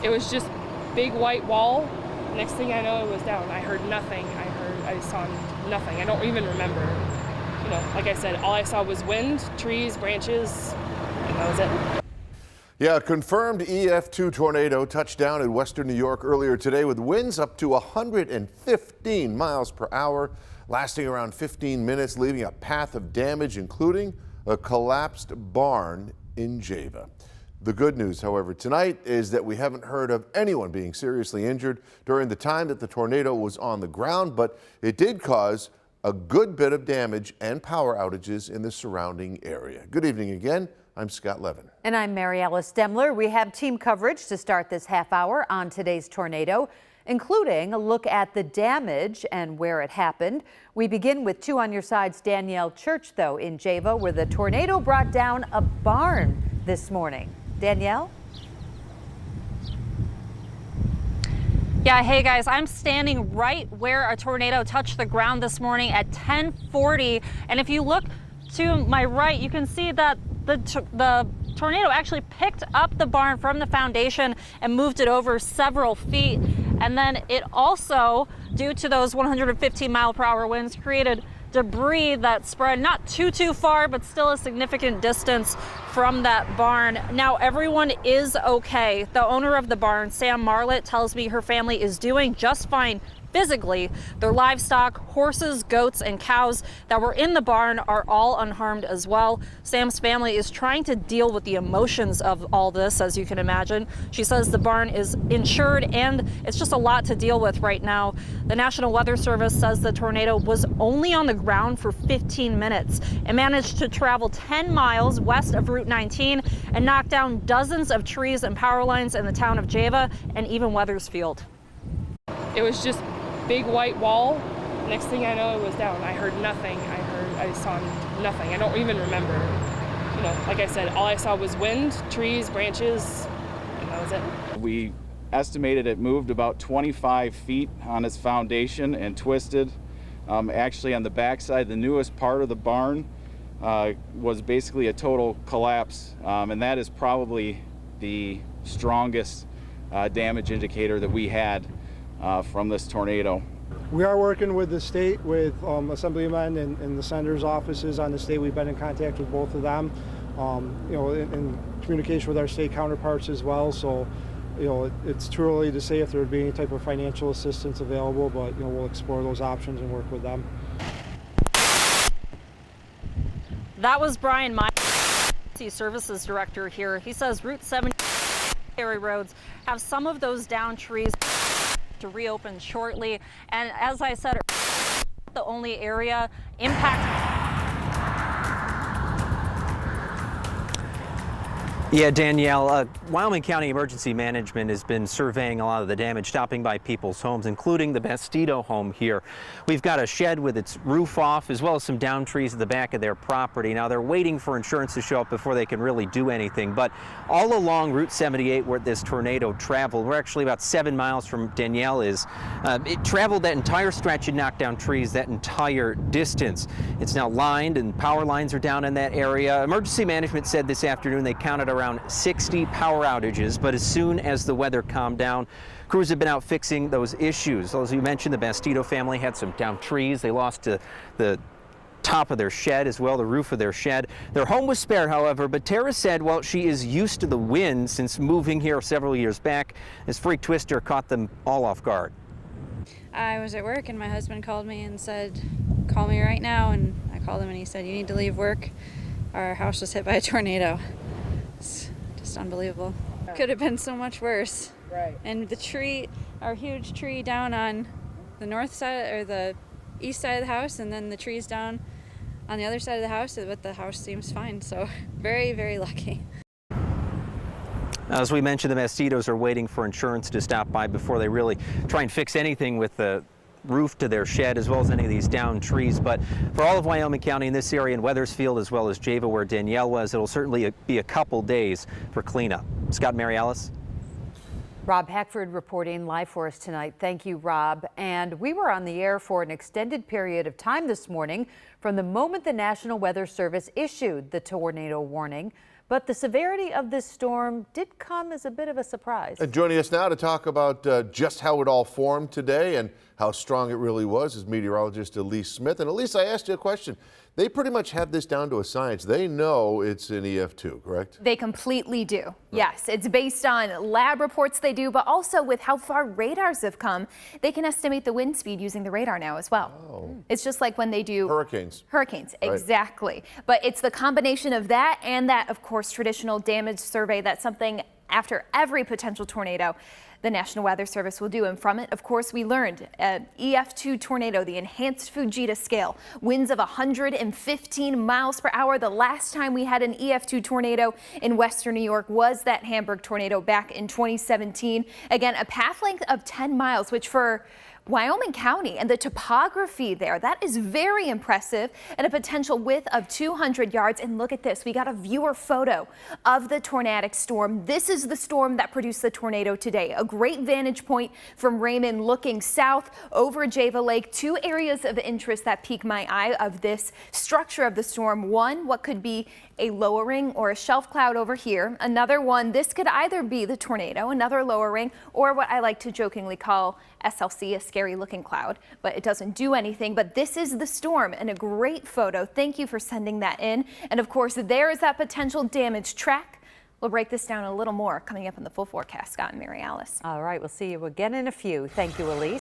It was just big white wall. Next thing I know, it was down. I heard nothing. I saw nothing. I don't even remember. You know, like I said, all I saw was wind, trees, branches, and that was it. Yeah, a confirmed EF2 tornado touched down in western New York earlier today with winds up to 115 miles per hour, lasting around 15 minutes, leaving a path of damage, including a collapsed barn in Java. The good news, however, tonight is that we haven't heard of anyone being seriously injured during the time that the tornado was on the ground, but it did cause a good bit of damage and power outages in the surrounding area. Good evening again. I'm Scott Levin. And I'm Mary Alice Demler. We have team coverage to start this half hour on today's tornado, including a look at the damage and where it happened. We begin with 2 on your side's Danielle Church, though, in Java, where the tornado brought down a barn this morning. Danielle? Yeah, hey guys, I'm standing right where a tornado touched the ground this morning at 10:40. And if you look to my right, you can see that the tornado actually picked up the barn from the foundation and moved it over several feet. And then it also, due to those 115-mile-per-hour winds, created debris that spread not too far, but still a significant distance from that barn. Now everyone is okay. The owner of the barn, Sam Marlett, tells me her family is doing just fine physically. Their livestock, horses, goats, and cows that were in the barn are all unharmed as well. Sam's family is trying to deal with the emotions of all this, as you can imagine. She says the barn is insured and it's just a lot to deal with right now. The National Weather Service says the tornado was only on the ground for 15 minutes. It managed to travel 10 miles west of Route 19 and knock down dozens of trees and power lines in the town of Java and even Wethersfield. It was just big white wall. Next thing I know, it was down. I heard nothing. I saw nothing. I don't even remember. You know, like I said, all I saw was wind, trees, branches, and that was it. We estimated it moved about 25 feet on its foundation and twisted. Actually, on the backside, the newest part of the barn was basically a total collapse, and that is probably the strongest damage indicator that we had from this tornado. We are working with the state, with assemblymen and the senator's offices on the state. We've been in contact with both of them, you know, in communication with our state counterparts as well. So, you know, it's too early to say if there would be any type of financial assistance available, but, you know, we'll explore those options and work with them. That was Brian Meyer, Services Director here. He says Route 70 roads have some of those downed trees to reopen shortly, and as I said, the only area impacted. Yeah, Danielle, Wyoming County Emergency Management has been surveying a lot of the damage, stopping by people's homes, including the Bastido home here. We've got a shed with its roof off, as well as some downed trees at the back of their property. Now, they're waiting for insurance to show up before they can really do anything. But all along Route 78, where this tornado traveled, we're actually about 7 miles from Danielle is. It traveled that entire stretch and knocked down trees that entire distance. It's now lined and power lines are down in that area. Emergency Management said this afternoon they counted around 60 power outages, but as soon as the weather calmed down, crews have been out fixing those issues. As you mentioned, the Bastido family had some downed trees. They lost the top of their shed as well, the roof of their shed. Their home was spared, however, but Tara said, well, she is used to the wind since moving here several years back. This freak twister caught them all off guard. I was at work and my husband called me and said, call me right now. And I called him and he said, you need to leave work. Our house was hit by a tornado. It's just unbelievable. Could have been so much worse. Right. And the tree, our huge tree down on the north side or the east side of the house, and then the trees down on the other side of the house, but the house seems fine. So very, very lucky. As we mentioned, the Bastidos are waiting for insurance to stop by before they really try and fix anything with the roof to their shed, as well as any of these downed trees. But for all of Wyoming County in this area, in Wethersfield as well as Java, where Danielle was, it'll certainly be a couple days for cleanup. Scott, Mary Alice. Rob Hackford reporting live for us tonight. Thank you, Rob. And we were on the air for an extended period of time this morning from the moment the National Weather Service issued the tornado warning. But the severity of this storm did come as a bit of a surprise. And joining us now to talk about just how it all formed today and how strong it really was is meteorologist Elise Smith. And Elise, I asked you a question. They pretty much have this down to a science. They know it's an EF2, correct? They completely do. Yes, it's based on lab reports they do, but also with how far radars have come, they can estimate the wind speed using the radar now as well. Oh. It's just like when they do Hurricanes. Hurricanes, Right. exactly. But it's the combination of that and that, of course, traditional damage survey. That's something after every potential tornado the National Weather Service will do. And from it, of course, we learned EF2 tornado, the enhanced Fujita scale, winds of 115 miles per hour. The last time we had an EF2 tornado in Western New York was that Hamburg tornado back in 2017. Again, a path length of 10 miles, which for Wyoming County and the topography there, that is very impressive, and a potential width of 200 yards. And look at this, we got a viewer photo of the tornadic storm. This is the storm that produced the tornado today. A great vantage point from Raymond looking south over Java Lake. Two areas of interest that pique my eye of this structure of the storm. One, what could be a lowering or a shelf cloud over here. Another one, this could either be the tornado, another lowering, or what I like to jokingly call SLC, a scary looking cloud, but it doesn't do anything. But this is the storm and a great photo. Thank you for sending that in. And of course, there is that potential damage track. We'll break this down a little more coming up in the full forecast. Scott and Mary Alice. All right, we'll see you again in a few. Thank you, Elise.